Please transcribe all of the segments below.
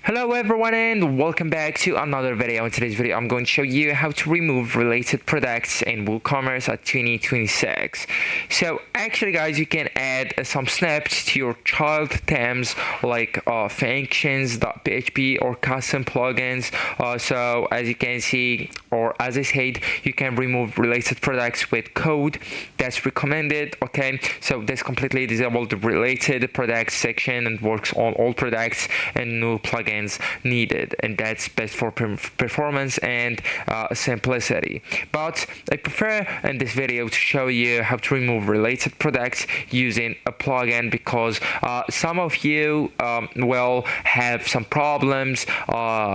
Hello everyone and welcome back to another video. In today's video I'm going to show you how to remove related products in WooCommerce at 2026. So actually guys, you can add some snaps to your child themes like functions.php or custom plugins. So as you can see, or as I said, you can remove related products with code that's recommended. Okay, so this completely disabled the related products section and works on all products and no plugins needed, and that's best for performance and simplicity. But I prefer in this video to show you how to remove related products using a plugin, because some of you will have some problems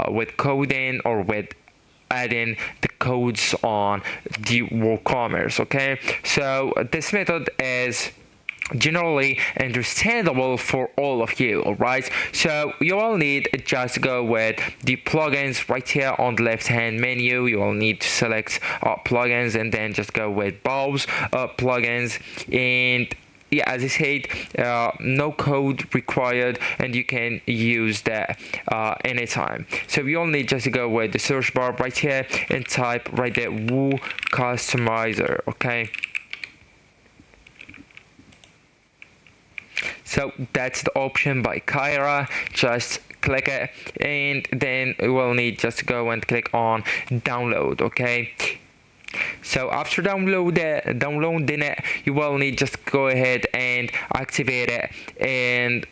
with coding or with adding the codes on the WooCommerce. Okay, so this method is generally understandable for all of you. All right, so you will need just go with the plugins right here on the left hand menu. You will need to select plugins and then just go with Bow's plugins. And yeah, as I said, no code required and you can use that anytime. So you only just go with the search bar right here and type right there Woo Customizer. Okay, so that's the option by Kyra. Just click it and then you will need just to go and click on download. Okay, so after downloading it, you will need just go ahead and activate it, and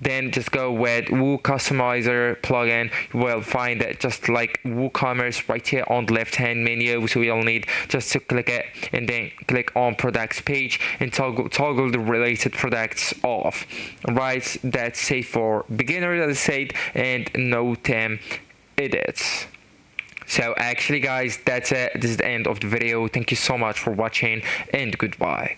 then just go with Woo Customizer plugin. You will find it just like WooCommerce right here on the left hand menu. So you'll need just to click it and then click on products page and toggle the related products off. Right, that's safe for beginners, as I said, and no theme edits. So actually guys, that's it. This is the end of the video. Thank you so much for watching and goodbye.